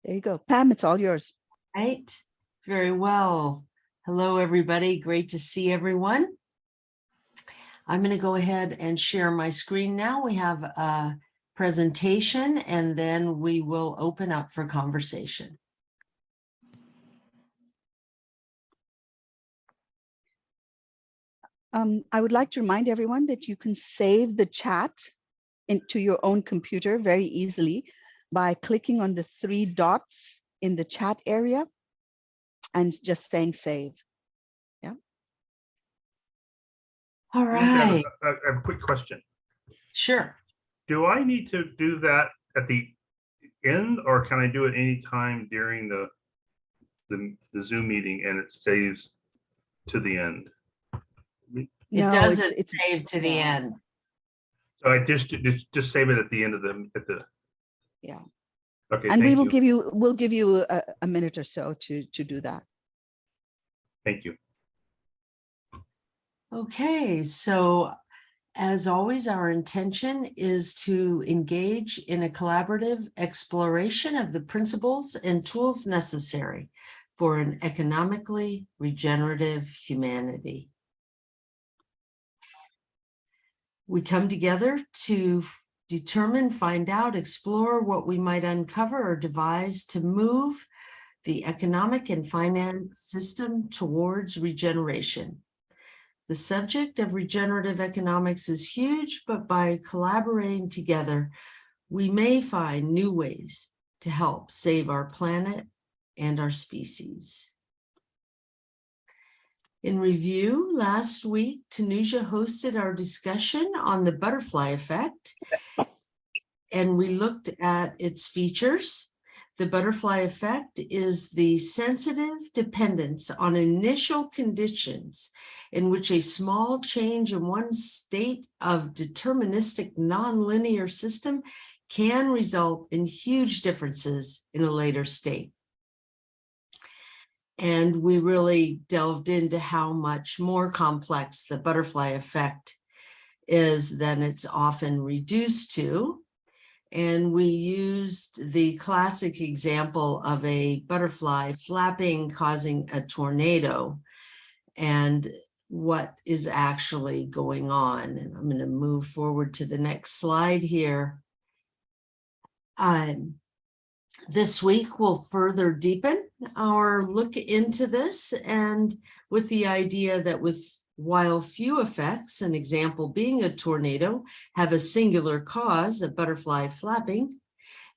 There you go. Pam, it's all yours. Right. Very well. Hello, everybody. Great to see everyone. I'm going to go ahead and share my screen now. We have a presentation, and then we will open up for conversation. I would like to remind everyone that you can save the chat into your own computer very easily by clicking on the 3 dots in the chat area and just saying save. Yeah. All right. I have a quick question. Sure. Do I need to do that at the end, or can I do it anytime during the Zoom meeting and it saves to the end? It doesn't save to the end. So I just save it at the end of the yeah. Okay. And we'll give you a minute or so to do that. Thank you. Okay, so as always, our intention is to engage in a collaborative exploration of the principles and tools necessary for an economically regenerative humanity. We come together to determine, find out, explore what we might uncover or devise to move the economic and finance system towards regeneration. The subject of regenerative economics is huge, but by collaborating together, we may find new ways to help save our planet and our species. In review, last week, Tanuja hosted our discussion on the butterfly effect, and we looked at its features. The butterfly effect is the sensitive dependence on initial conditions in which a small change in one state of deterministic nonlinear system can result in huge differences in a later state. And we really delved into how much more complex the butterfly effect is than it's often reduced to. And we used the classic example of a butterfly flapping, causing a tornado, and what is actually going on. And I'm going to move forward to the next slide here. This week, we'll further deepen our look into this, and with the idea that while few effects, an example being a tornado, have a singular cause, a butterfly flapping,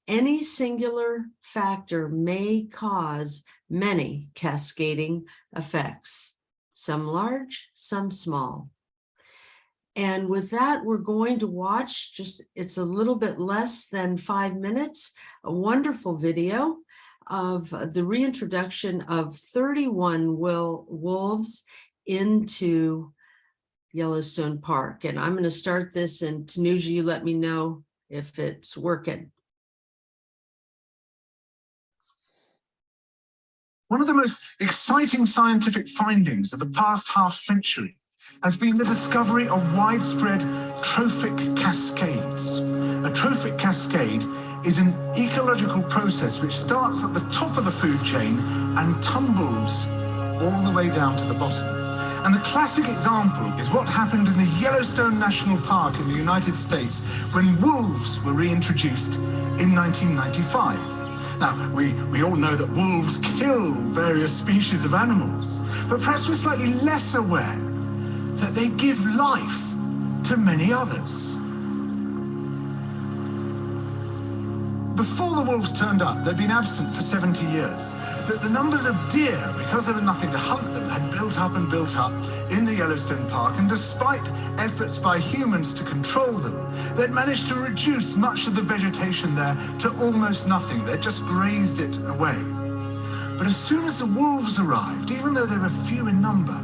any singular factor may cause many cascading effects, some large, some small. And with that, we're going to watch it's a little bit less than 5 minutes, a wonderful video of the reintroduction of 31 wolves into Yellowstone Park. And I'm going to start this, and Tanuja, you let me know if it's working. One of the most exciting scientific findings of the past half-century has been the discovery of widespread trophic cascades. A trophic cascade is an ecological process which starts at the top of the food chain and tumbles all the way down to the bottom. And the classic example is what happened in the Yellowstone National Park in the United States when wolves were reintroduced in 1995. Now, we all know that wolves kill various species of animals, but perhaps we're slightly less aware that they give life to many others. Before the wolves turned up, they'd been absent for 70 years. But the numbers of deer, because there was nothing to hunt them, had built up and built up in the Yellowstone Park, and despite efforts by humans to control them, they'd managed to reduce much of the vegetation there to almost nothing. They'd just grazed it away. But as soon as the wolves arrived, even though they were few in number,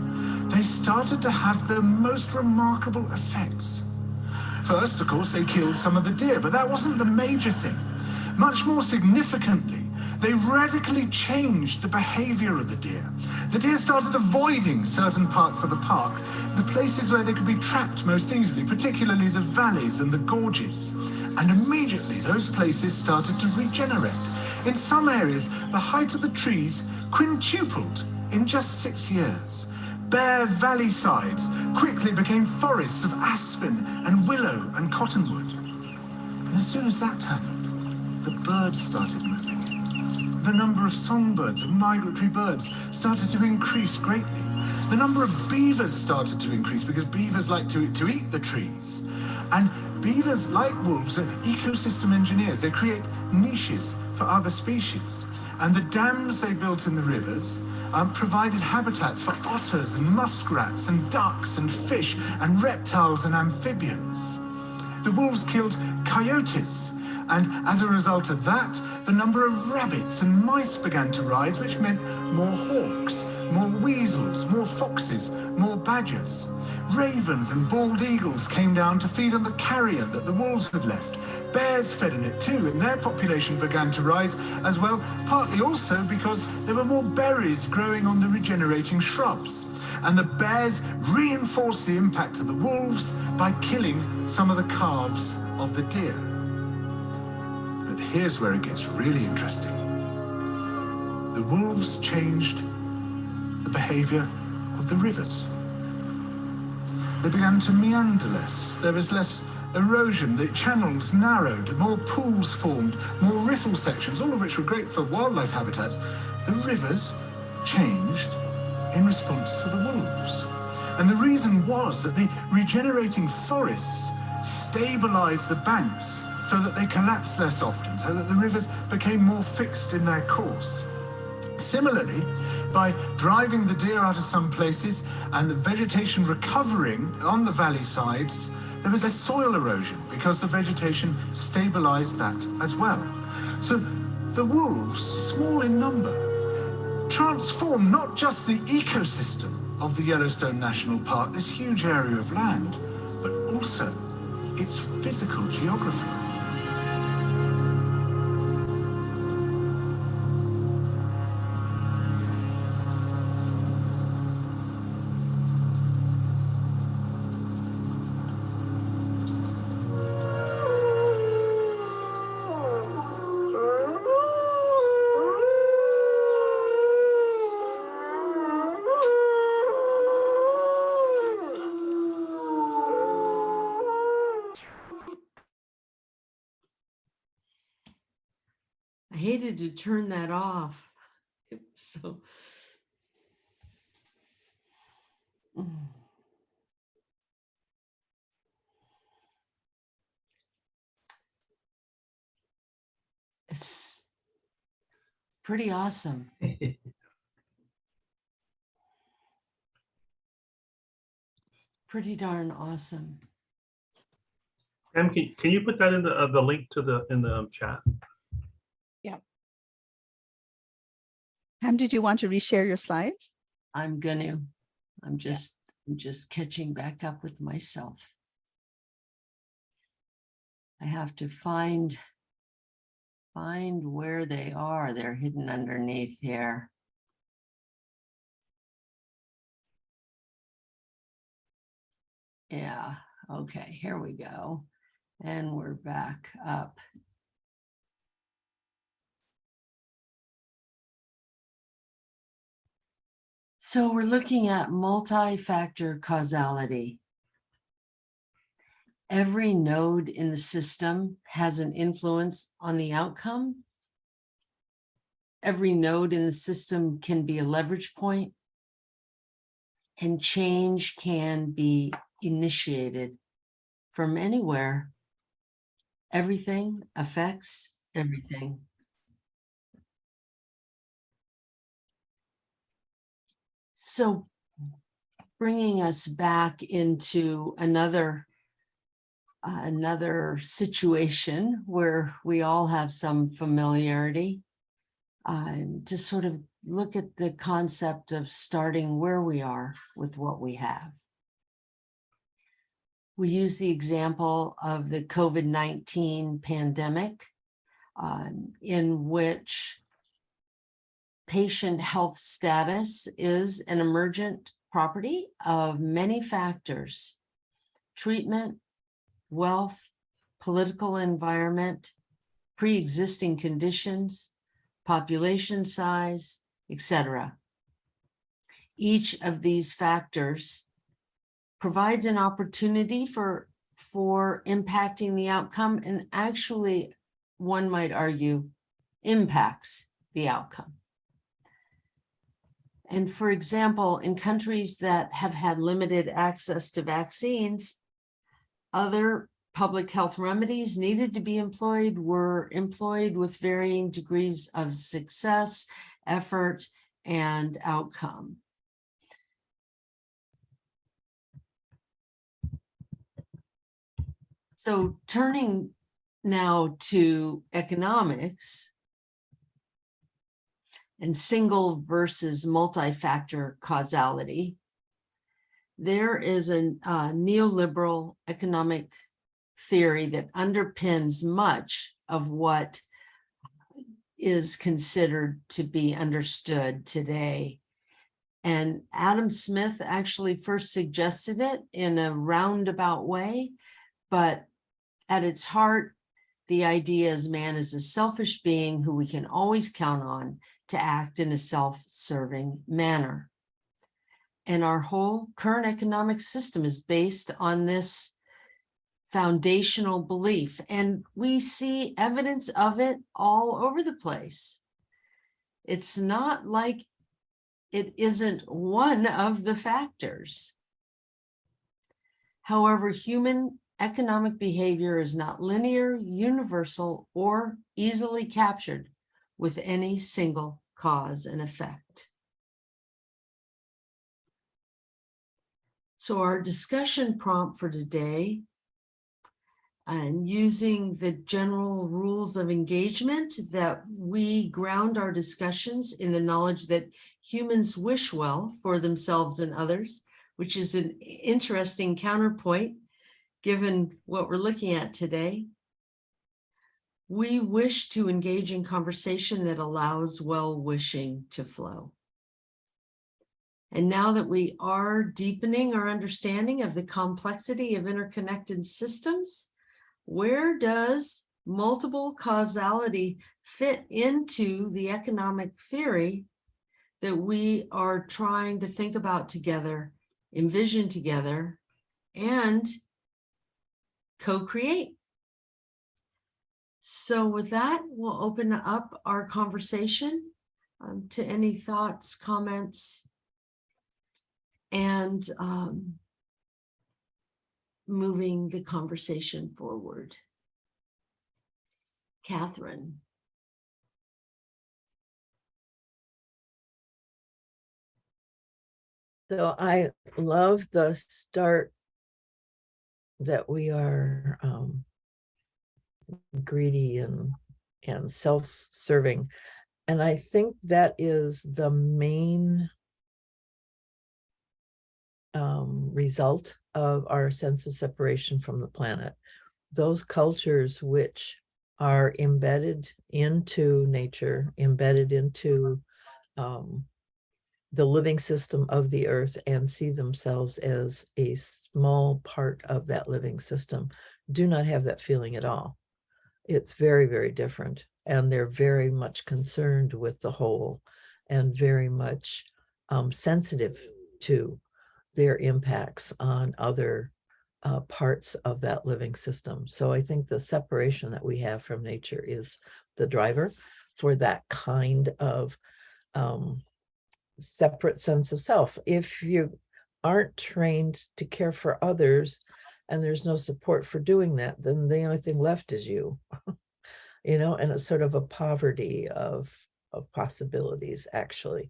they started to have the most remarkable effects. First, of course, they killed some of the deer, but that wasn't the major thing. Much more significantly, they radically changed the behavior of the deer. The deer started avoiding certain parts of the park, the places where they could be trapped most easily, particularly the valleys and the gorges. And immediately those places started to regenerate. In some areas, the height of the trees quintupled in just 6 years. Bare valley sides quickly became forests of aspen and willow and cottonwood. And as soon as that happened, the birds started moving. The number of songbirds and migratory birds started to increase greatly. The number of beavers started to increase because beavers like to eat the trees. And beavers, like wolves, are ecosystem engineers. They create niches for other species. And the dams they built in the rivers provided habitats for otters and muskrats and ducks and fish and reptiles and amphibians. The wolves killed coyotes, and as a result of that, the number of rabbits and mice began to rise, which meant more hawks, more weasels, more foxes, more badgers. Ravens and bald eagles came down to feed on the carrion that the wolves had left. Bears fed on it too, and their population began to rise as well, partly also because there were more berries growing on the regenerating shrubs. And the bears reinforced the impact of the wolves by killing some of the calves of the deer. But here's where it gets really interesting. The wolves changed the behavior of the rivers. They began to meander less. There was less erosion, the channels narrowed, more pools formed, more riffle sections, all of which were great for wildlife habitats. The rivers changed in response to the wolves. And the reason was that the regenerating forests stabilized the banks so that they collapsed less often, so that the rivers became more fixed in their course. Similarly, by driving the deer out of some places and the vegetation recovering on the valley sides, there was a soil erosion because the vegetation stabilized that as well. So the wolves, small in number, transformed not just the ecosystem of the Yellowstone National Park, this huge area of land, but also its physical geography. I hated to turn that off. It was so. It's pretty awesome. Pretty darn awesome. Em, can you put that in the link to in the chat? Pam, did you want to reshare your slides? I'm just catching back up with myself. I have to find where they are. They're hidden underneath here. Yeah, okay, here we go. And we're back up. So we're looking at multi-factor causality. Every node in the system has an influence on the outcome. Every node in the system can be a leverage point, and change can be initiated from anywhere. Everything affects everything. So bringing us back into another situation where we all have some familiarity, to sort of look at the concept of starting where we are with what we have. We use the example of the COVID-19 pandemic, in which patient health status is an emergent property of many factors: treatment, wealth, political environment, pre-existing conditions, population size, etc. Each of these factors provides an opportunity for impacting the outcome, and actually, one might argue, impacts the outcome. And for example, in countries that have had limited access to vaccines, other public health remedies needed to be were employed with varying degrees of success, effort, and outcome. So turning now to economics and single versus multi-factor causality, there is a neoliberal economic theory that underpins much of what is considered to be understood today. And Adam Smith actually first suggested it in a roundabout way, but at its heart, the idea is man is a selfish being who we can always count on to act in a self-serving manner. And our whole current economic system is based on this foundational belief, and we see evidence of it all over the place. It's not like it isn't one of the factors. However, human economic behavior is not linear, universal, or easily captured with any single cause and effect. So our discussion prompt for today, and using the general rules of engagement that we ground our discussions in the knowledge that humans wish well for themselves and others, which is an interesting counterpoint given what we're looking at today. We wish to engage in conversation that allows well-wishing to flow. And now that we are deepening our understanding of the complexity of interconnected systems, where does multiple causality fit into the economic theory that we are trying to think about together, envision together, and co-create? So with that, we'll open up our conversation to any thoughts, comments, and moving the conversation forward. Catherine. So I love the start that we are greedy and self-serving. And I think that is the main result of our sense of separation from the planet. Those cultures which are embedded into nature, embedded into the living system of the earth, and see themselves as a small part of that living system, do not have that feeling at all. It's very, very different. And they're very much concerned with the whole and very much sensitive to their impacts on other parts of that living system. So I think the separation that we have from nature is the driver for that kind of separate sense of self. If you aren't trained to care for others and there's no support for doing that, then the only thing left is you, you know, and it's sort of a poverty of possibilities, actually.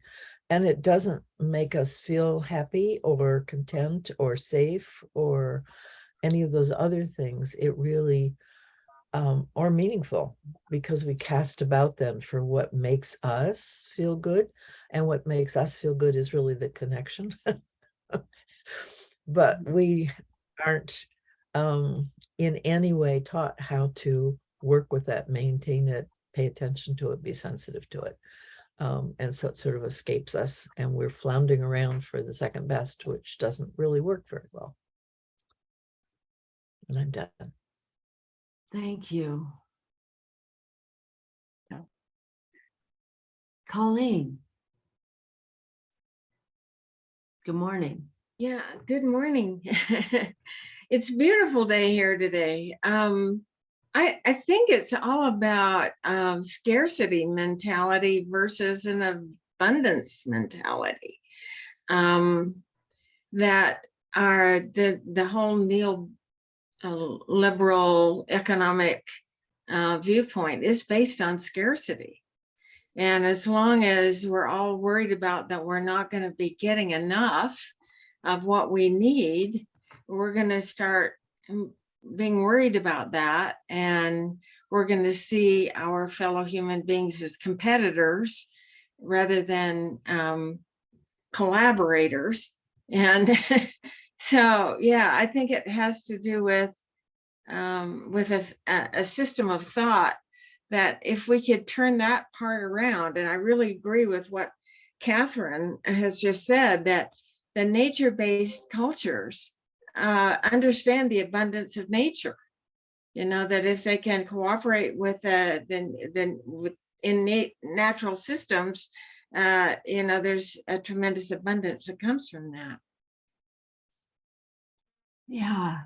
And it doesn't make us feel happy or content or safe or any of those other things. It really, or meaningful, because we cast about then for what makes us feel good. And what makes us feel good is really the connection. But we aren't in any way taught how to work with that, maintain it, pay attention to it, be sensitive to it. And so it sort of escapes us, and we're floundering around for the second best, which doesn't really work very well. And I'm done. Thank you. Yeah. Colleen. Good morning. Yeah, good morning. It's a beautiful day here today. I think it's all about scarcity mentality versus an abundance mentality. That are the whole neoliberal economic viewpoint is based on scarcity. And as long as we're all worried about that we're not going to be getting enough of what we need, we're going to start being worried about that. And we're going to see our fellow human beings as competitors rather than collaborators. And so, yeah, I think it has to do with a system of thought that if we could turn that part around, and I really agree with what Catherine has just said, that the nature-based cultures understand the abundance of nature. You know, that if they can cooperate with natural systems, you know, there's a tremendous abundance that comes from that. Yeah.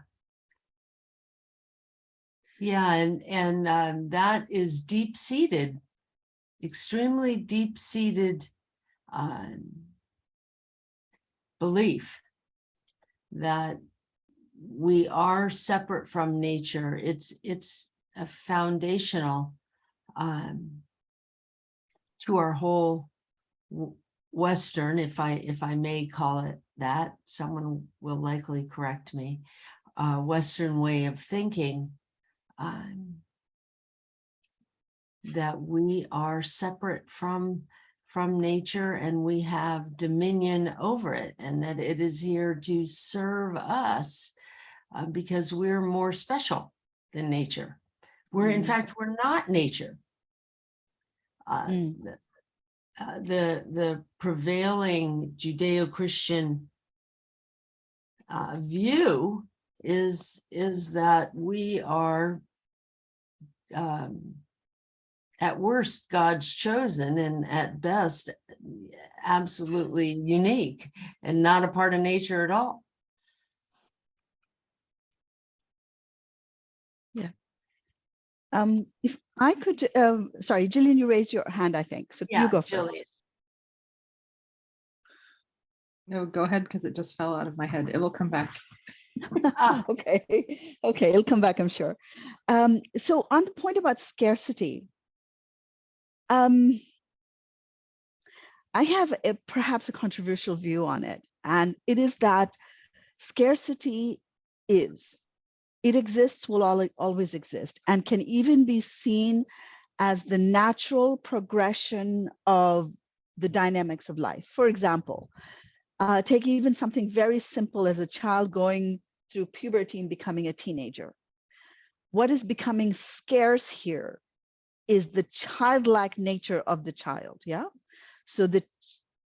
Yeah, and that is deep-seated, extremely deep-seated belief that we are separate from nature. It's a foundational to our whole Western, if I may call it that. Someone will likely correct me. Western way of thinking. That we are separate from nature, and we have dominion over it, and that it is here to serve us because we're more special than nature. In fact, we're not nature. The prevailing Judeo-Christian view is that we are at worst God's chosen, and at best absolutely unique and not a part of nature at all. Yeah. If I could, sorry, Jillian, you raised your hand, I think. So Yeah, you go Jillian. first. No, go ahead, because it just fell out of my head. It will come back. Okay, it'll come back, I'm sure. So on the point about scarcity, I have perhaps a controversial view on it, and it is that scarcity it exists, will always exist, and can even be seen as the natural progression of the dynamics of life. For example, take even something very simple as a child going through puberty and becoming a teenager. What is becoming scarce here is the childlike nature of the child, yeah? So the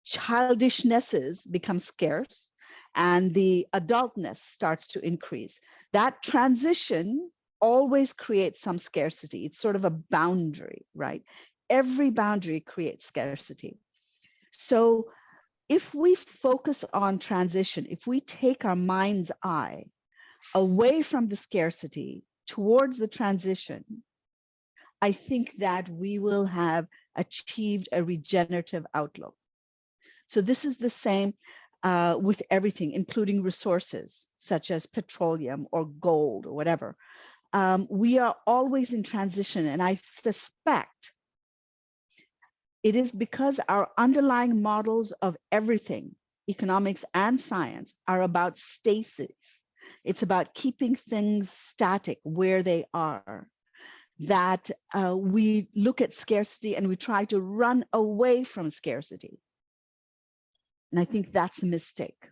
childishnesses become scarce and the adultness starts to increase. That transition always creates some scarcity. It's sort of a boundary, right? Every boundary creates scarcity. So if we focus on transition, if we take our mind's eye away from the scarcity towards the transition, I think that we will have achieved a regenerative outlook. So this is the same with everything, including resources such as petroleum or gold or whatever. We are always in transition, and I suspect it is because our underlying models of everything, economics and science, are about stasis. It's about keeping things static where they are, that we look at scarcity and we try to run away from scarcity. And I think that's a mistake.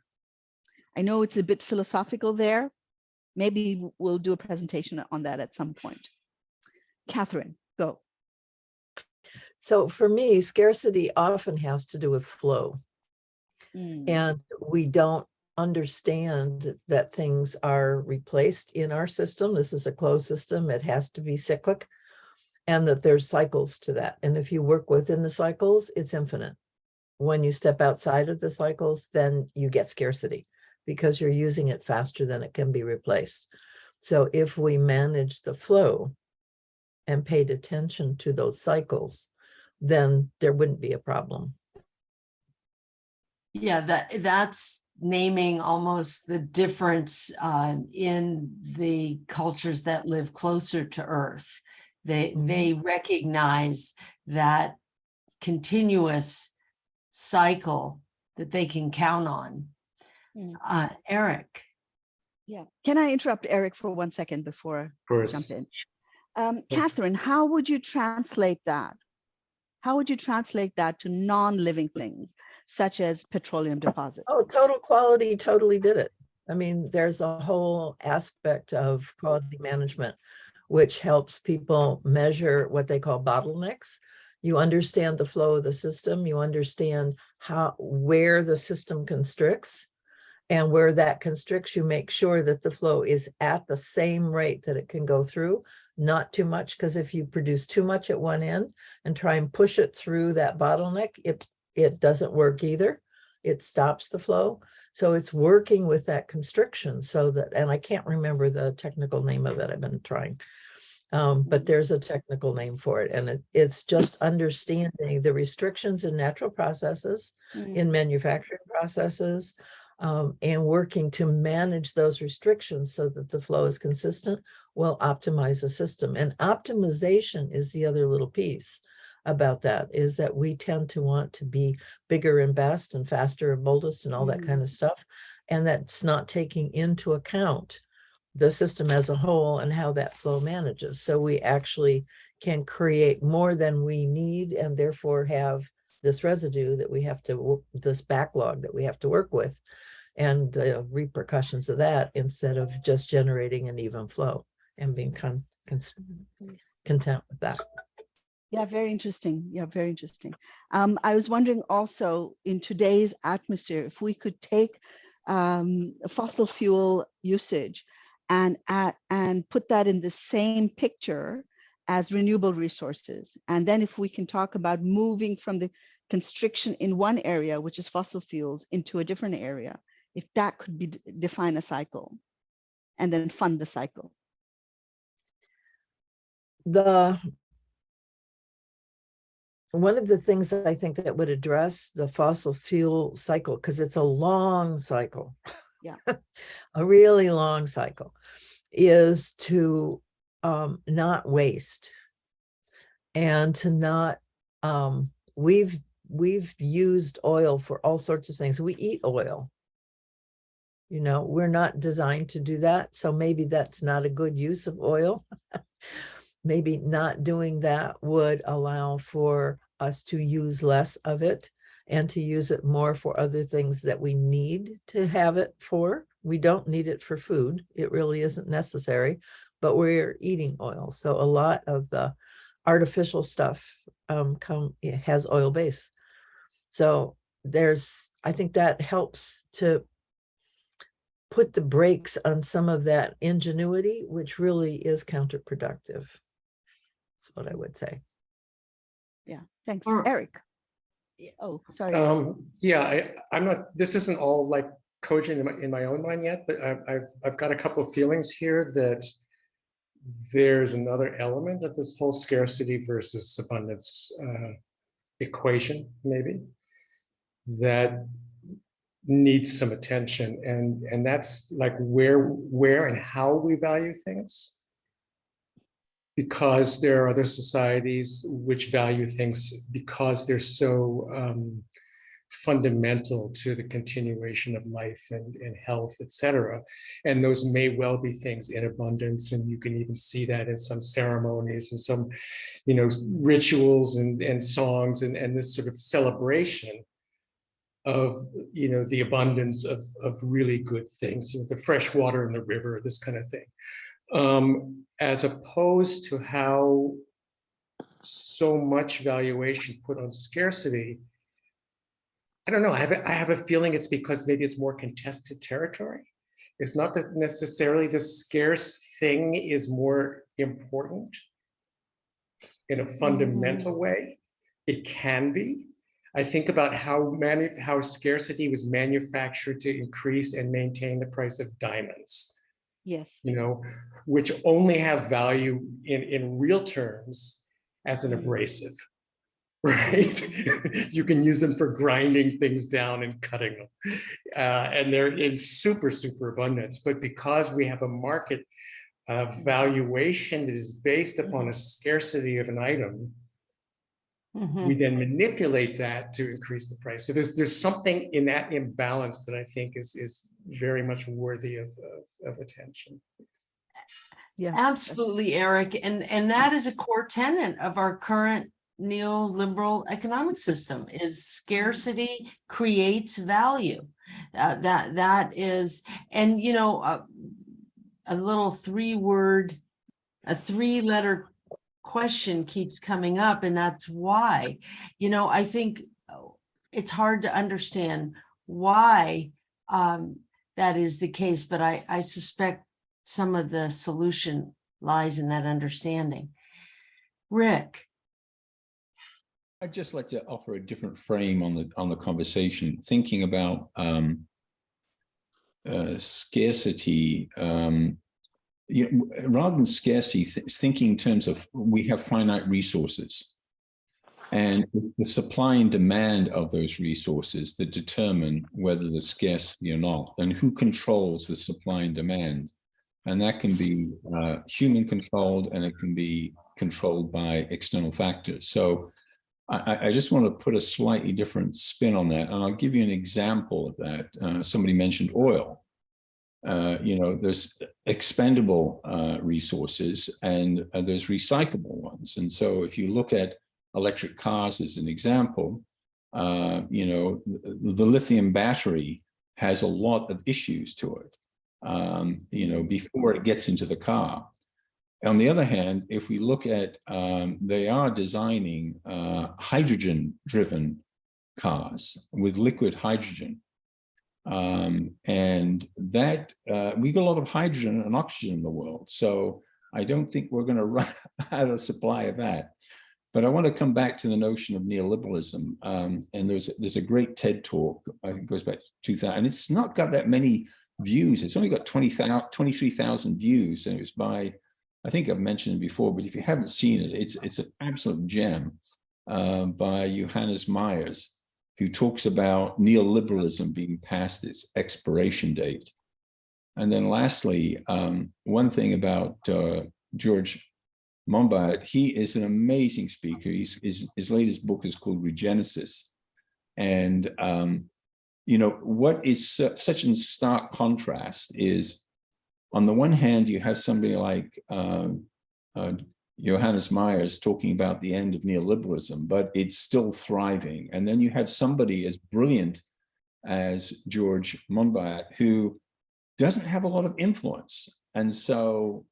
I know it's a bit philosophical there. Maybe we'll do a presentation on that at some point. Catherine, go. So for me, scarcity often has to do with flow. And we don't understand that things are replaced in our system. This is a closed system. It has to be cyclic, and that there's cycles to that. And if you work within the cycles, it's infinite. When you step outside of the cycles, then you get scarcity because you're using it faster than it can be replaced. So if we manage the flow and paid attention to those cycles, then there wouldn't be a problem. Yeah, that's naming almost the difference in the cultures that live closer to Earth. They recognize that continuous cycle that they can count on. Eric. Yeah. Can I interrupt Eric for 1 second before I jump in? Catherine, how would you translate that? How would you translate that to non-living things, such as petroleum deposits? Oh, total quality totally did it. I mean, there's a whole aspect of quality management, which helps people measure what they call bottlenecks. You understand the flow of the system, you understand where the system constricts, and where that constricts, you make sure that the flow is at the same rate that it can go through, not too much, because if you produce too much at one end and try and push it through that bottleneck, it doesn't work either. It stops the flow. So it's working with that constriction so that, and I can't remember the technical name of it, I've been trying, but there's a technical name for it. And it's just understanding the restrictions in natural processes, in manufacturing processes, and working to manage those restrictions so that the flow is consistent will optimize the system. And optimization is the other little piece about that, is that we tend to want to be bigger and best and faster and boldest and all that kind of stuff. And that's not taking into account the system as a whole and how that flow manages. So we actually can create more than we need and therefore have this residue that we have to, this backlog that we have to work with, and the repercussions of that, instead of just generating an even flow and being content with that. Yeah, very interesting. Yeah, very interesting. I was wondering also, in today's atmosphere, if we could take fossil fuel usage and put that in the same picture as renewable resources. And then if we can talk about moving from the constriction in one area, which is fossil fuels, into a different area, if that could be define a cycle and then fund the cycle. One of the things that I think that would address the fossil fuel cycle, because it's a long cycle, yeah, a really long cycle, is to not waste and to not, we've used oil for all sorts of things. We eat oil. You know, we're not designed to do that. So maybe that's not a good use of oil. Maybe not doing that would allow for us to use less of it and to use it more for other things that we need to have it for. We don't need it for food. It really isn't necessary, but we're eating oil. So a lot of the artificial stuff it has oil base. So I think that helps to put the brakes on some of that ingenuity, which really is counterproductive. That's what I would say. Yeah, thanks. Eric. Oh, sorry. Yeah, I'm not, this isn't all like cogent in my own mind yet, but I've got a couple of feelings here that there's another element of this whole scarcity versus abundance equation, maybe, that needs some attention, and that's like where and how we value things, because there are other societies which value things because they're so fundamental to the continuation of life and health, etc. And those may well be things in abundance, and you can even see that in some ceremonies and some, rituals and songs and this sort of celebration of, the abundance of really good things, the fresh water in the river, this kind of thing, as opposed to how so much valuation put on scarcity. I don't know. I have a feeling it's because maybe it's more contested territory. It's not that necessarily the scarce thing is more important in a fundamental way. It can be. I think about how scarcity was manufactured to increase and maintain the price of diamonds. Yes. You know, which only have value in real terms as an abrasive, right? You can use them for grinding things down and cutting them. And they're in super, super abundance. But because we have a market of valuation that is based upon a scarcity of an item, we then manipulate that to increase the price. So there's something in that imbalance that I think is very much worthy of attention. Yeah. Absolutely, Eric. And that is a core tenet of our current neoliberal economic system is scarcity creates value. That is, and you know, a little a three-letter question keeps coming up, and that's why. You know, I think it's hard to understand why that is the case, but I suspect some of the solution lies in that understanding. Rick. I'd just like to offer a different frame on the conversation, thinking about scarcity. You know, rather than scarcity, thinking in terms of we have finite resources, and the supply and demand of those resources that determine whether they're scarcity or not, and who controls the supply and demand. And that can be human controlled, and it can be controlled by external factors. So I just want to put a slightly different spin on that. And I'll give you an example of that. Somebody mentioned oil. You know, there's expendable resources and there's recyclable ones. And so if you look at electric cars as an example, you know, the lithium battery has a lot of issues to it. You know, before it gets into the car. On the other hand, if we look at, they are designing hydrogen-driven cars with liquid hydrogen. And that, we got a lot of hydrogen and oxygen in the world. So I don't think we're going to run out of supply of that. But I want to come back to the notion of neoliberalism. And there's a great TED talk, I think it goes back to 2000, and it's not got that many views. It's only got 23,000 views, and it was by, I think I've mentioned it before, but if you haven't seen it, it's an absolute gem by Johannes Myers, who talks about neoliberalism being past its expiration date. And then lastly, one thing about George Monbiot, he is an amazing speaker. His latest book is called Regenerative. And you know, what is such a stark contrast is, on the one hand, you have somebody like Johannes Myers talking about the end of neoliberalism, but it's still thriving. And then you have somebody as brilliant as George Monbiot, who doesn't have a lot of influence. And so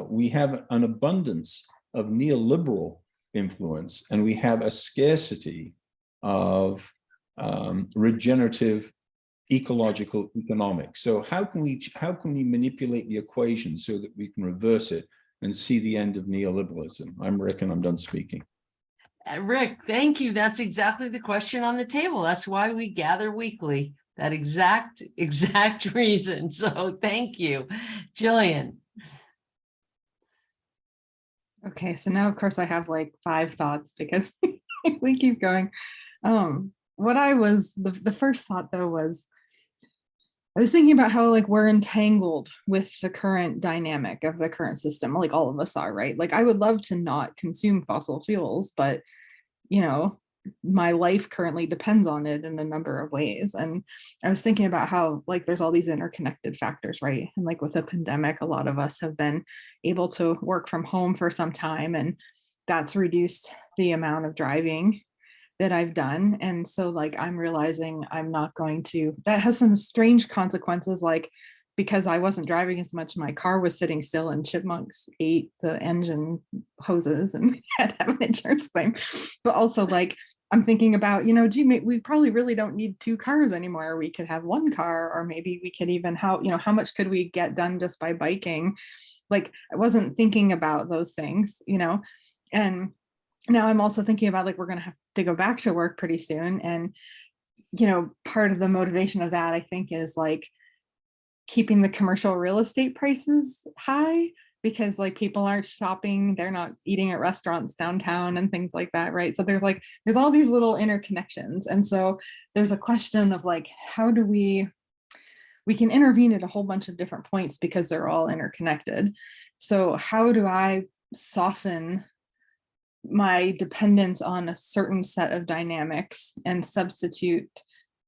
we have an abundance of neoliberal influence, and we have a scarcity of regenerative ecological economics. So how can we manipulate the equation so that we can reverse it and see the end of neoliberalism? I'm Rick, and I'm done speaking. Rick, thank you. That's exactly the question on the table. That's why we gather weekly. That exact reason. So thank you, Jillian. Okay, so now of course I have like 5 thoughts because we keep going. What I was, the first thought though was, I was thinking about how like we're entangled with the current dynamic of the current system, like all of us are, right? Like I would love to not consume fossil fuels, but you know, my life currently depends on it in a number of ways. And I was thinking about how like there's all these interconnected factors, right? And like with the pandemic, a lot of us have been able to work from home for some time, and that's reduced the amount of driving that I've done. And so like I'm realizing I'm not going to, that has some strange consequences, like because I wasn't driving as much, my car was sitting still and chipmunks ate the engine hoses and had to have an insurance claim. But also like, I'm thinking about, gee, we probably really don't need 2 cars anymore. We could have 1 car, or maybe we could even how much could we get done just by biking? Like I wasn't thinking about those things, and now I'm also thinking about like, we're going to have to go back to work pretty soon. And, part of the motivation of that, I think, is like keeping the commercial real estate prices high, because like people aren't shopping, they're not eating at restaurants downtown and things like that, right? So there's all these little interconnections. And so there's a question of like, how do we can intervene at a whole bunch of different points because they're all interconnected. So how do I soften my dependence on a certain set of dynamics and substitute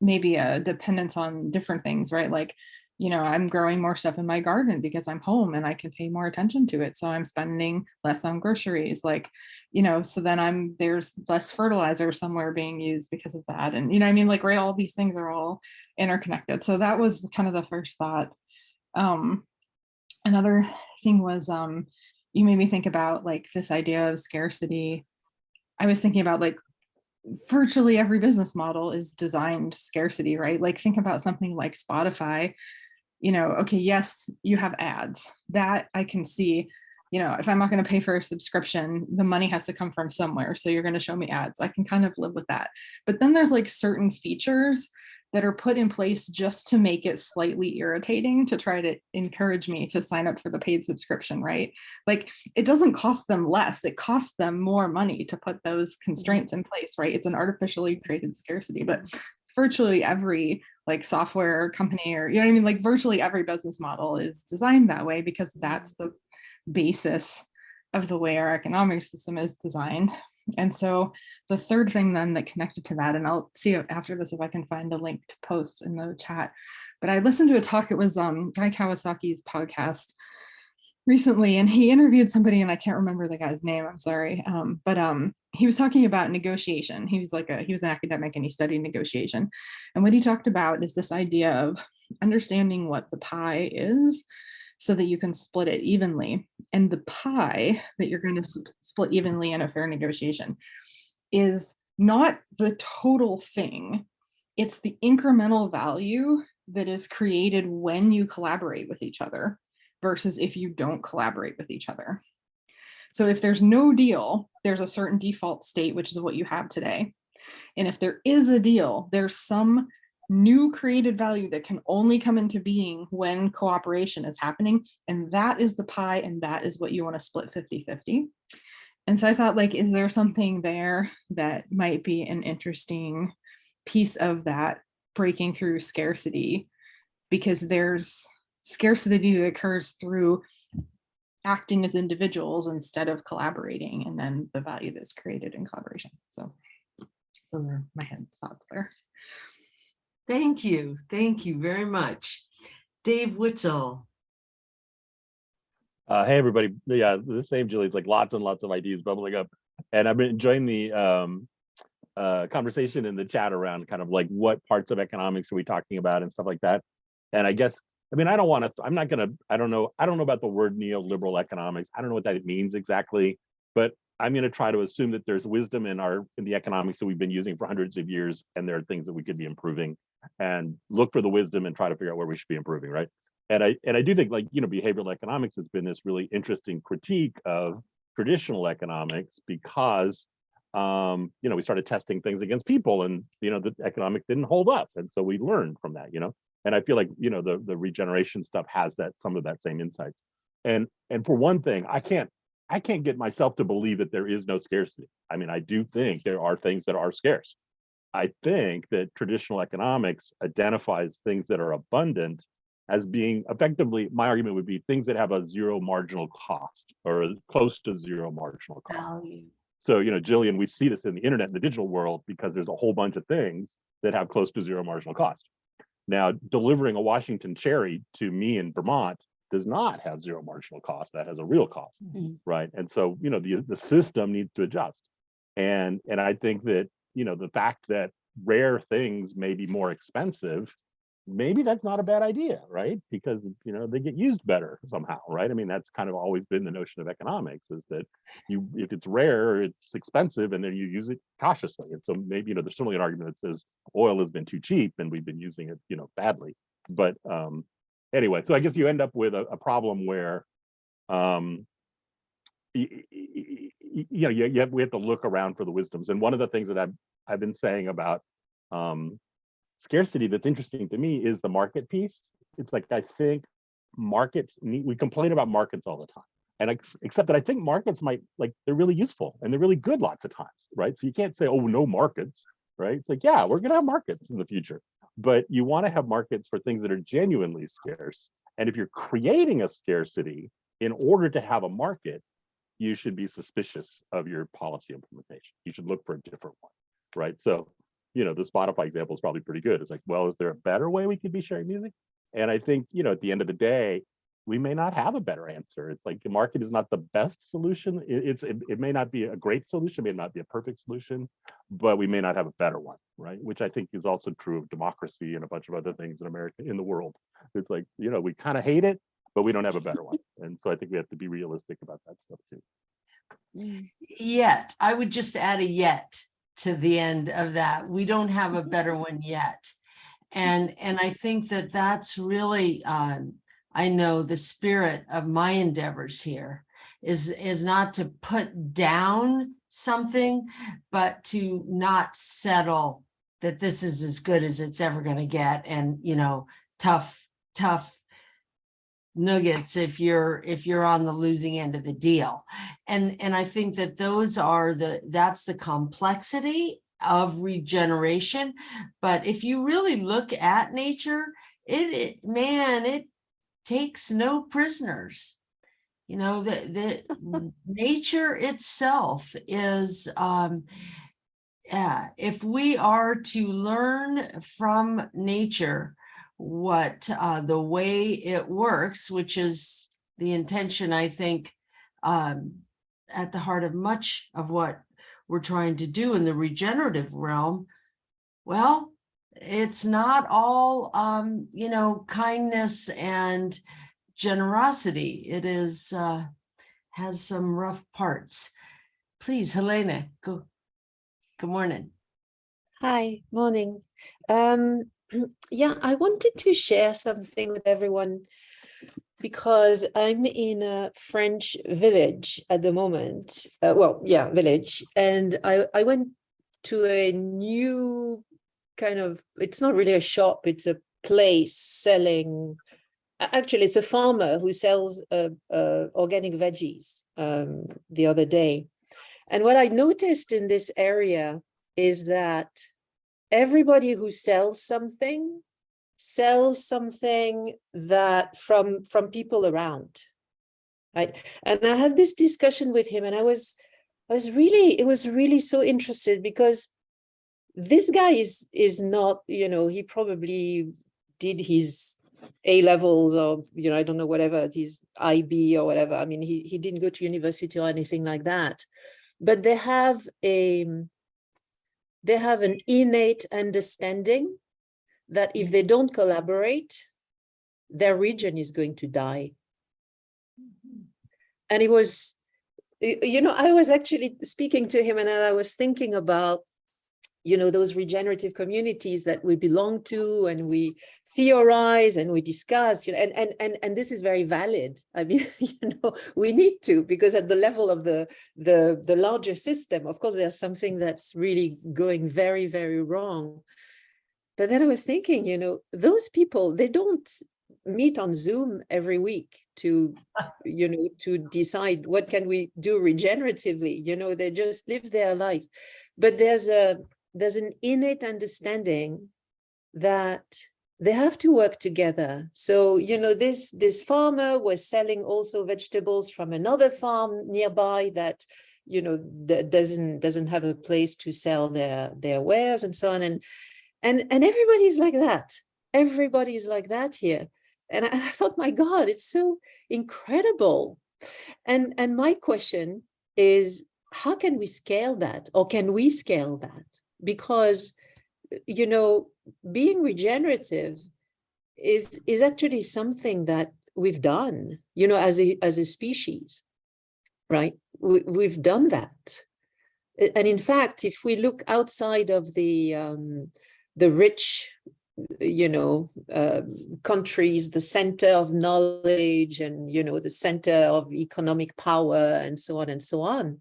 maybe a dependence on different things, right? Like, I'm growing more stuff in my garden because I'm home and I can pay more attention to it. So I'm spending less on groceries, like, so then there's less fertilizer somewhere being used because of that. And, like, right, all these things are all interconnected. So that was kind of the first thought. Another thing was, you made me think about like this idea of scarcity. I was thinking about like, virtually every business model is designed scarcity, right? Like think about something like Spotify. Okay, yes, you have ads that I can see, if I'm not going to pay for a subscription, the money has to come from somewhere. So you're going to show me ads. I can kind of live with that. But then there's like certain features that are put in place just to make it slightly irritating to try to encourage me to sign up for the paid subscription, right? Like it doesn't cost them less, it costs them more money to put those constraints in place, right? It's an artificially created scarcity, but virtually every like software company, or like virtually every business model is designed that way because that's the basis of the way our economic system is designed. And so the third thing then that connected to that, and I'll see after this if I can find the link to post in the chat, but I listened to a talk, it was Guy Kawasaki's podcast recently, and he interviewed somebody, and I can't remember the guy's name, I'm sorry, but he was talking about negotiation. He was an academic and he studied negotiation. And what he talked about is this idea of understanding what the pie is so that you can split it evenly. And the pie that you're going to split evenly in a fair negotiation is not the total thing. It's the incremental value that is created when you collaborate with each other versus if you don't collaborate with each other. So if there's no deal, there's a certain default state, which is what you have today. And if there is a deal, there's some new created value that can only come into being when cooperation is happening. And that is the pie, and that is what you want to split 50-50. And so I thought, like, is there something there that might be an interesting piece of that breaking through scarcity? Because there's scarcity that occurs through acting as individuals instead of collaborating, and then the value that's created in collaboration. So those are my head thoughts there. Thank you. Thank you very much. Dave Witzel. Hey, everybody. Yeah, the same, Julie. It's like lots and lots of ideas bubbling up. And I've been enjoying the conversation in the chat around kind of like what parts of economics are we talking about and stuff like that. And I guess, I mean, I don't know about the word neoliberal economics. I don't know what that means exactly, but I'm going to try to assume that there's wisdom in the economics that we've been using for hundreds of years, and there are things that we could be improving, and look for the wisdom and try to figure out where we should be improving, right? And I do think, like, behavioral economics has been this really interesting critique of traditional economics because we started testing things against people, and the economics didn't hold up, and so we learned from that, And I feel like the regeneration stuff has some of that same insights. And for one thing, I can't get myself to believe that there is no scarcity. I mean, I do think there are things that are scarce. I think that traditional economics identifies things that are abundant as being effectively, my argument would be things that have a zero marginal cost or close to zero marginal cost. Value. So, Jillian, we see this in the internet and the digital world because there's a whole bunch of things that have close to zero marginal cost. Now, delivering a Washington cherry to me in Vermont does not have zero marginal cost. That has a real cost, right? And so, the system needs to adjust. And I think that, the fact that rare things may be more expensive maybe that's not a bad idea, right? Because, you know, they get used better somehow, right? I mean, that's kind of always been the notion of economics, is that if it's rare, it's expensive, and then you use it cautiously. And so maybe, you know, there's certainly an argument that says oil has been too cheap and we've been using it, you know, badly. But anyway, so I guess you end up with a problem where, we have to look around for the wisdoms. And one of the things that I've been saying about scarcity that's interesting to me is the market piece. It's like, I think markets we complain about markets all the time. And except that I think markets they're really useful and they're really good lots of times, right? So you can't say, oh, no markets, right? It's like, yeah, we're gonna have markets in the future, but you want to have markets for things that are genuinely scarce. And if you're creating a scarcity in order to have a market, you should be suspicious of your policy implementation. You should look for a different one, right? So, you know, the Spotify example is probably pretty good. It's like, well, is there a better way we could be sharing music? And I think, you know, at the end of the day, we may not have a better answer. It's like the market is not the best solution. It may not be a great solution, may not be a perfect solution, but we may not have a better one, right? Which I think is also true of democracy and a bunch of other things in America, in the world. It's like, you know, we kind of hate it, but we don't have a better one. And so I think we have to be realistic about that stuff too. Yet, I would just add a yet to the end of that. We don't have a better one yet. And I think that that's really, I know the spirit of my endeavors here is not to put down something, but to not settle that this is as good as it's ever going to get. And, you know, tough nuggets if you're on the losing end of the deal. And I think that that's the complexity of regeneration. But if you really look at nature, it takes no prisoners. You know, the nature itself is if we are to learn from nature what the way it works, which is the intention, I think, at the heart of much of what we're trying to do in the regenerative realm, well, it's not all, you know, kindness and generosity. It is has some rough parts. Please, Helena, go. Good morning. Hi, morning. Yeah, I wanted to share something with everyone because I'm in a French village at the moment. Village. And I went to a new kind of, it's not really a shop, it's a place selling, actually it's a farmer who sells organic veggies the other day. And what I noticed in this area is that everybody who sells something that from people around, right? And I had this discussion with him, and it was really so interested, because this guy is not, you know, he probably did his A-levels or, you know, I don't know, whatever, his IB or whatever. I mean, he didn't go to university or anything like that, but they have an innate understanding that if they don't collaborate, their region is going to die. And it was, you know, I was actually speaking to him, and I was thinking about, you know, those regenerative communities that we belong to, and we theorize and we discuss, you know, and this is very valid. I mean, you know, we need to, because at the level of the larger system, of course, there's something that's really going very, very wrong. But then I was thinking, you know, those people, they don't meet on Zoom every week to, you know, to decide what can we do regeneratively. You know, they just live their life. But there's an innate understanding that they have to work together. So, you know, this farmer was selling also vegetables from another farm nearby that, you know, that doesn't have a place to sell their wares and so on. And everybody's like that. Everybody's like that here. And I thought, my God, it's so incredible. And my question is, how can we scale that? Or can we scale that? Because, you know, being regenerative is actually something that we've done, you know, as a species, right? We've done that. And in fact, if we look outside of the rich, you know, countries, the center of knowledge and, you know, the center of economic power and so on and so on,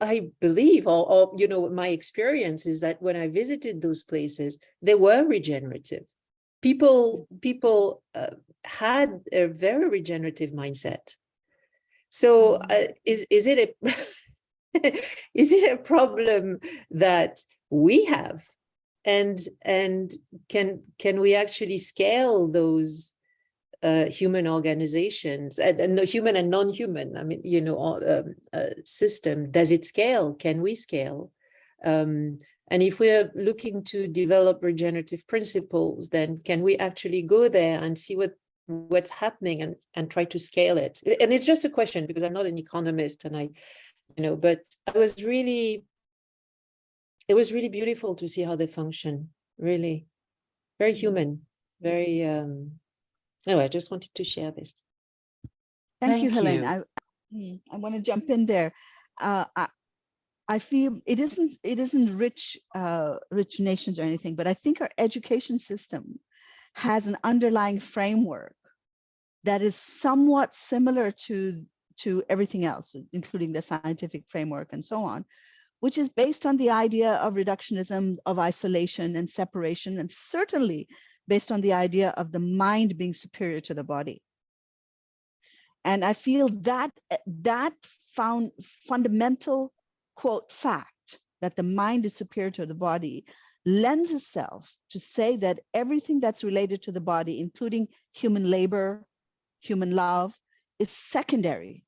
I believe, or you know, my experience is that when I visited those places, they were regenerative. People had a very regenerative mindset. So is it a is it a problem that we have, and can we actually scale those human organizations and human and non-human, I mean, you know, system? Does it scale? Can we scale? And if we're looking to develop regenerative principles, then can we actually go there and see what's happening and try to scale it? And it's just a question, because I'm not an economist, and you know, but it was really beautiful to see how they function. Really, very human, very. Anyway, I just wanted to share this. Thank you, Thank Helene. I want to jump in there. I feel it isn't rich nations or anything, but I think our education system has an underlying framework that is somewhat similar to everything else, including the scientific framework and so on, which is based on the idea of reductionism, of isolation and separation, and certainly based on the idea of the mind being superior to the body. And I feel that fundamental, quote, fact that the mind is superior to the body lends itself to say that everything that's related to the body, including human labor, human love, is secondary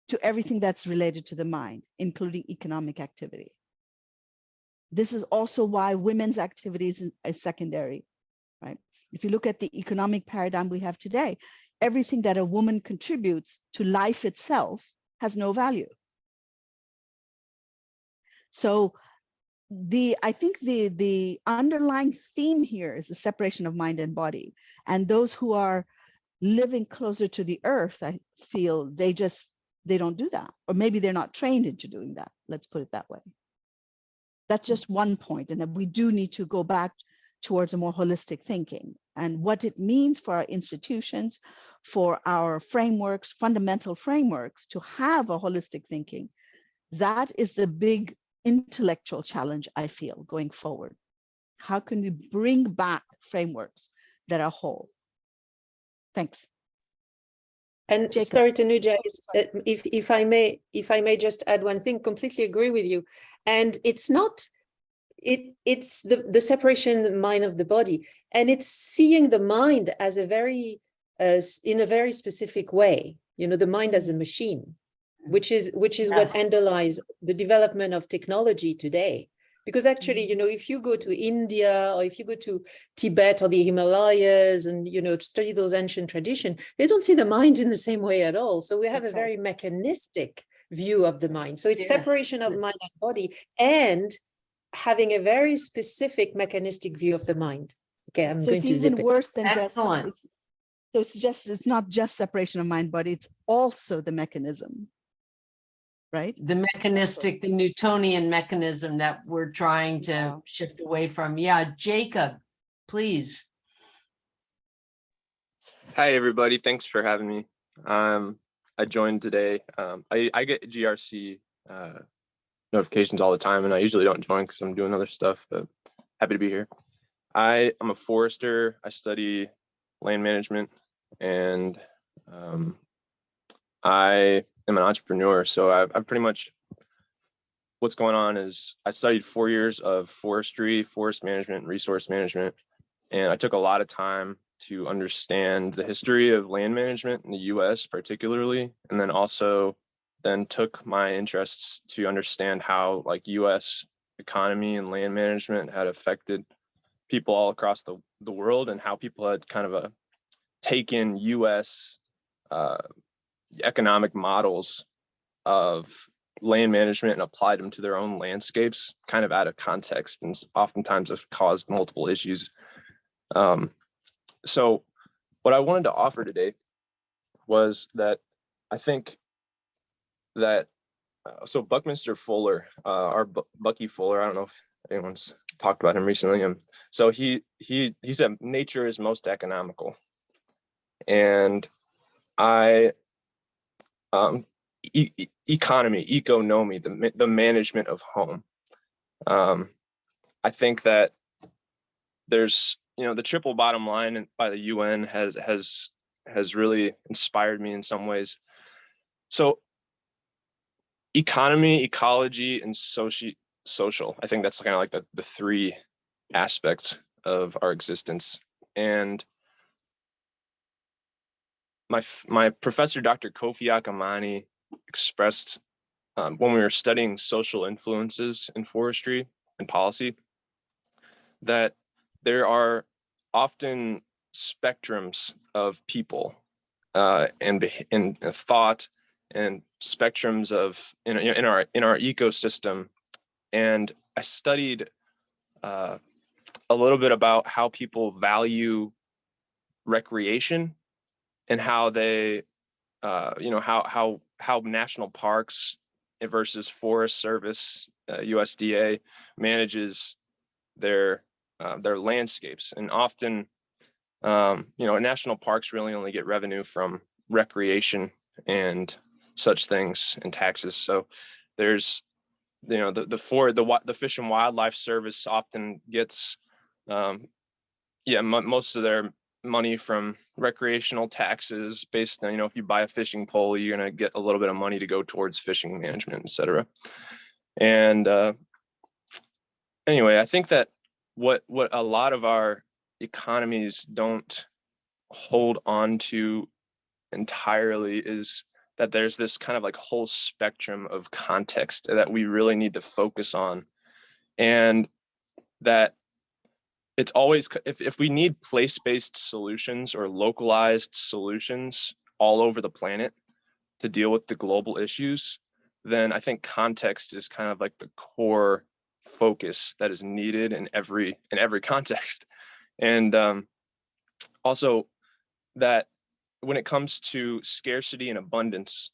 to everything that's related to the mind, including economic activity. This is also why women's activities is secondary, right? If you look at the economic paradigm we have today, everything that a woman contributes to life itself has no value. So I think the underlying theme here is the separation of mind and body. And those who are living closer to the earth, I feel they don't do that. Or maybe they're not trained into doing that. Let's put it that way. That's just one point, and that we do need to go back towards a more holistic thinking and what it means for our institutions, for our frameworks, fundamental frameworks, to have a holistic thinking. That is the big intellectual challenge, I feel, going forward. How can we bring back frameworks that are whole? Thanks. And Jacob. sorry, Tanuja, if I may just add one thing, completely agree with you. And it's not, it's the separation of the mind of the body, and it's seeing the mind as a very, in a very specific way, you know, the mind as a machine, which is what underlies the development of technology today. Because actually, you know, if you go to India or if you go to Tibet or the Himalayas and, you know, study those ancient traditions, they don't see the mind in the same way at all. So we have a very mechanistic view of the mind. So it's separation of mind and body, and having a very specific mechanistic view of the mind. Okay, I'm going to zip it. So it's even worse than Excellent. it's not just separation of mind, body, it's also the mechanism. Right? The mechanistic, the Newtonian mechanism that we're trying to shift away from. Yeah, Jacob, please. Hi, everybody. Thanks for having me. I joined today. I get GRC notifications all the time, and I usually don't join because I'm doing other stuff, but happy to be here. I'm a forester. I study land management, and I am an entrepreneur. So I've pretty much, what's going on is I studied 4 years of forestry, forest management, and resource management. And I took a lot of time to understand the history of land management in the US particularly, and then also took my interests to understand how like US economy and land management had affected people all across the world, and how people had kind of taken US economic models of land management and applied them to their own landscapes kind of out of context, and oftentimes have caused multiple issues. So what I wanted to offer today was that I think that so Buckminster Fuller, Bucky Fuller, I don't know if anyone's talked about him recently. So he said nature is most economical, and economy, the management of home. I think that there's, the triple bottom line by the UN has really inspired me in some ways. So economy, ecology, and social. I think that's kind of like the three aspects of our existence. And my professor, Dr. Kofi Akamani, expressed when we were studying social influences in forestry and policy, that there are often spectrums of people and thought, and spectrums of in our ecosystem. And I studied a little bit about how people value recreation, and how they how national parks versus Forest Service, USDA manages their landscapes. And often national parks really only get revenue from recreation and such things and taxes. So there's the Fish and Wildlife Service often gets most of their money from recreational taxes based on, if you buy a fishing pole, you're going to get a little bit of money to go towards fishing management, etc. And anyway, I think that what a lot of our economies don't hold on to entirely is that there's this kind of like whole spectrum of context that we really need to focus on. And that it's always, if we need place-based solutions or localized solutions all over the planet to deal with the global issues, then I think context is kind of like the core focus that is needed in every context. And also that when it comes to scarcity and abundance,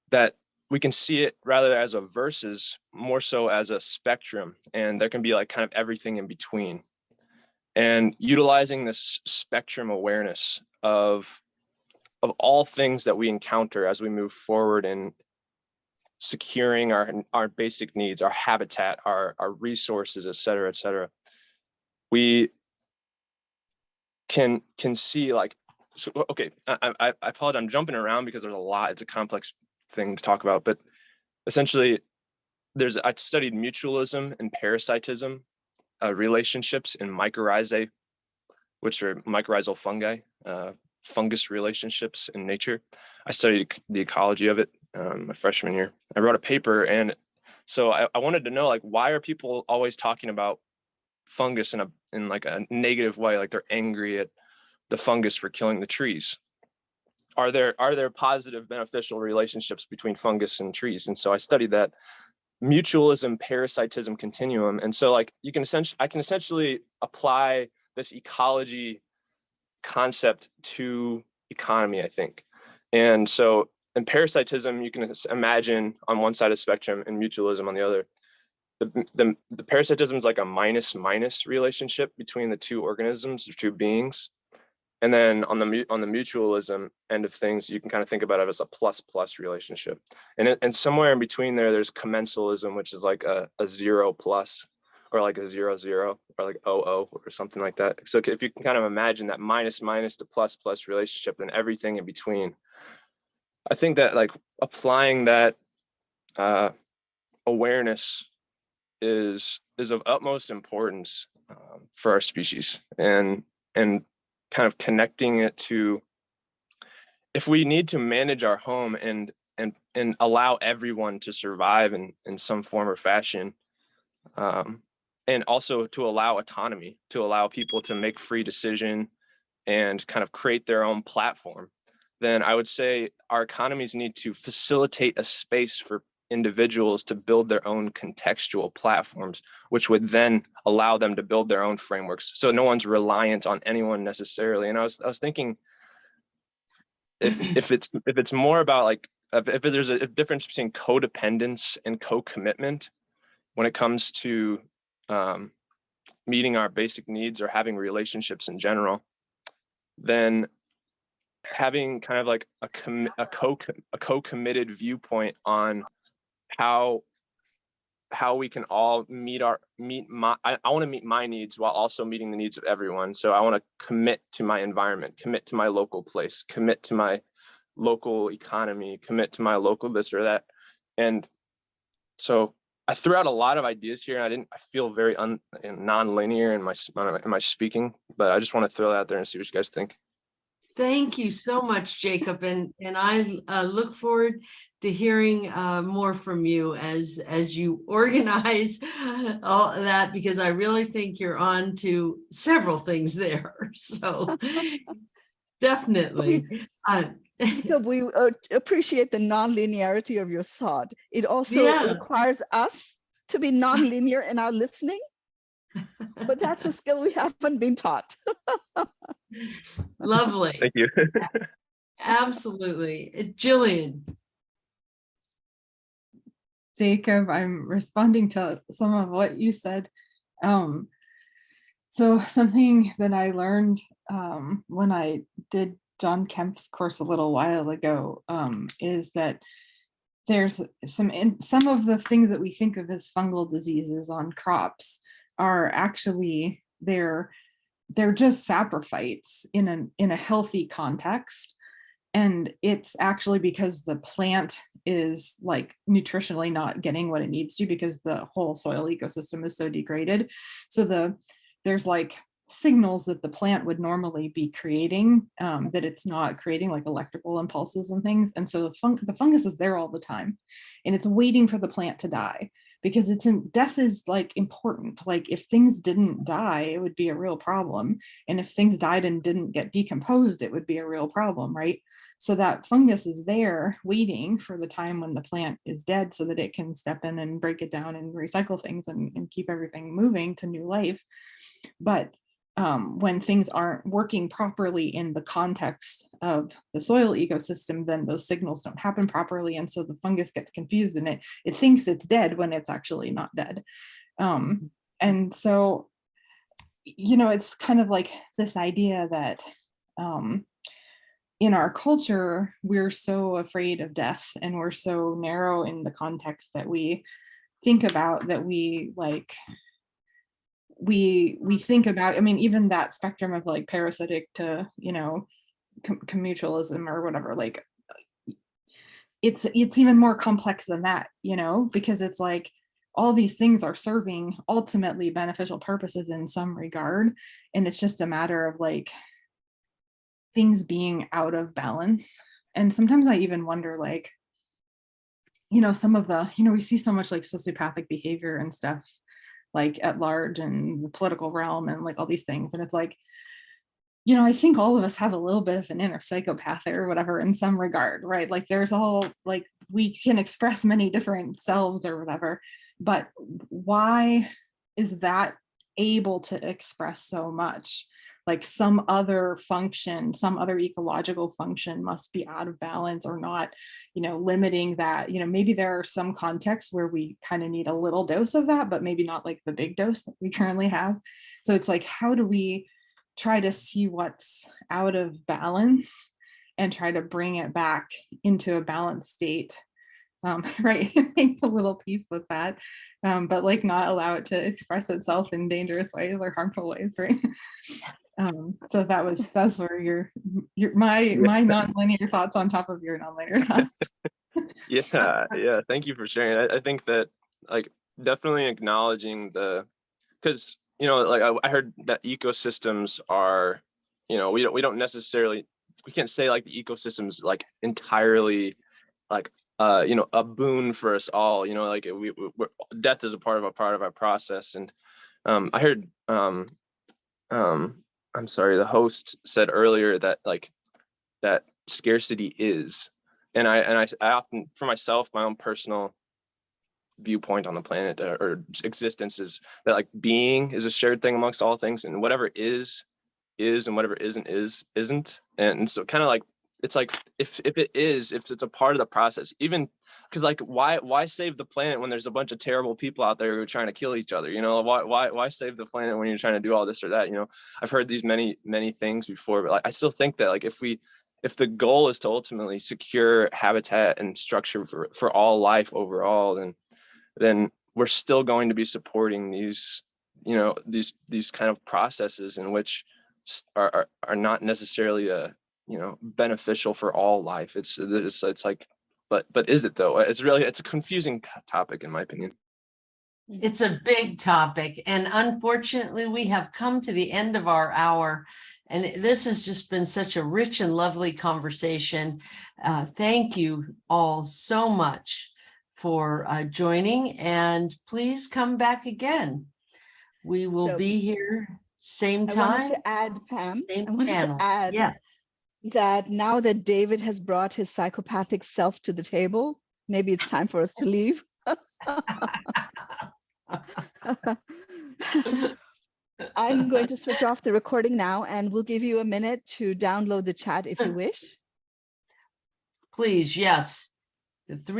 that we can see it rather as a versus, more so as a spectrum, and there can be like kind of everything in between. And utilizing this spectrum awareness of all things that we encounter as we move forward in securing our basic needs, our habitat, our resources, et cetera, we can see like, so, okay, I apologize, I'm jumping around because there's a lot, it's a complex thing to talk about, but essentially I studied mutualism and parasitism relationships in mycorrhizae, which are mycorrhizal fungi, fungus relationships in nature. I studied the ecology of it my freshman year. I wrote a paper, and so I wanted to know, like, why are people always talking about fungus in like a negative way, like they're angry at the fungus for killing the trees? Are there positive beneficial relationships between fungus and trees? And so I studied that mutualism parasitism continuum. And so like I can essentially apply this ecology concept to economy, I think. And so in parasitism, you can imagine on one side of the spectrum and mutualism on the other. The parasitism is like a minus relationship between the two organisms or two beings. And then on the mutualism end of things, you can kind of think about it as a plus relationship. And somewhere in between there's commensalism, which is like a 0 plus, or like a 0 0, or like 0 or something like that. So if you can kind of imagine that minus to plus relationship and everything in between, I think that like applying that awareness is of utmost importance for our species, and kind of connecting it to, if we need to manage our home and allow everyone to survive in some form or fashion, and also to allow autonomy, to allow people to make free decision and kind of create their own platform, then I would say our economies need to facilitate a space for individuals to build their own contextual platforms, which would then allow them to build their own frameworks. So no one's reliant on anyone necessarily. And I was thinking, if it's more about like, if there's a difference between codependence and co-commitment when it comes to meeting our basic needs or having relationships in general, then having kind of like a co-committed viewpoint on how we can all I want to meet my needs while also meeting the needs of everyone. So I want to commit to my environment, commit to my local place, commit to my local economy, commit to my local this or that. And so I threw out a lot of ideas here, and I feel very non-linear in my speaking, but I just want to throw that out there and see what you guys think. Thank you so much, Jacob, and I look forward to hearing more from you as you organize all that, because I really think you're on to several things there. So definitely. Jacob, we appreciate the non-linearity of your thought. It also requires us to be non-linear in our listening, but that's a skill we haven't been taught. Lovely. Thank you. Absolutely. Jillian. Jacob, I'm responding to some of what you said. So something that I learned when I did John Kemp's course a little while ago is that there's some of the things that we think of as fungal diseases on crops are actually they're just saprophytes in a healthy context. And it's actually because the plant is like nutritionally not getting what it needs to, because the whole soil ecosystem is so degraded. So there's like signals that the plant would normally be creating that it's not creating, like electrical impulses and things. And so the fungus is there all the time, and it's waiting for the plant to die, because death is like important. Like if things didn't die, it would be a real problem. And if things died and didn't get decomposed, it would be a real problem, right? So that fungus is there waiting for the time when the plant is dead so that it can step in and break it down and recycle things and keep everything moving to new life. But when things aren't working properly in the context of the soil ecosystem, then those signals don't happen properly. And so the fungus gets confused, and it thinks it's dead when it's actually not dead. And so, it's kind of like this idea that in our culture, we're so afraid of death, and we're so narrow in the context that we think about, that we like, we think about, I mean, even that spectrum of like parasitic to, commutualism or whatever, like it's even more complex than that, because it's like all these things are serving ultimately beneficial purposes in some regard. And it's just a matter of like things being out of balance. And sometimes I even wonder, like, some of the, we see so much like sociopathic behavior and stuff like at large and the political realm and like all these things. And it's like, I think all of us have a little bit of an inner psychopath or whatever in some regard, right? Like there's all like, we can express many different selves or whatever, but why is that able to express so much? Like some other function, some other ecological function must be out of balance or not, limiting that. Maybe there are some contexts where we kind of need a little dose of that, but maybe not like the big dose that we currently have. So it's like, how do we try to see what's out of balance and try to bring it back into a balanced state, right? Make a little peace with that, but like not allow it to express itself in dangerous ways or harmful ways, right? So that's where my nonlinear thoughts on top of your nonlinear thoughts. Yeah. Thank you for sharing. I think that like definitely acknowledging because like I heard that ecosystems are, we don't necessarily, we can't say like the ecosystem's like entirely like a boon for us all. Like death is a part of our process. And I heard I'm sorry, the host said earlier that like that scarcity is, and I often, for myself, my own personal viewpoint on the planet, or existence is that like being is a shared thing amongst all things, and whatever is and whatever isn't. And so kind of like, it's like if it's a part of the process, even because like why save the planet when there's a bunch of terrible people out there who are trying to kill each other? You know, why save the planet when you're trying to do all this or that? You know, I've heard these many things before, but like, I still think that like if the goal is to ultimately secure habitat and structure for all life overall, then we're still going to be supporting these, you know, these kind of processes in which are not necessarily beneficial for all life. It's like, but is it though? It's a confusing topic in my opinion. It's a big topic, and unfortunately we have come to the end of our hour, and this has just been such a rich and lovely conversation. Thank you all so much for joining, and please come back again. We will be here same I time. wanted to add, Pam, Same I wanted panel. to add Yes. that now that David has brought his psychopathic self to the table, maybe it's time for us to leave. I'm going to switch off the recording now, and we'll give you a minute to download the chat if you wish. Please, yes. The 3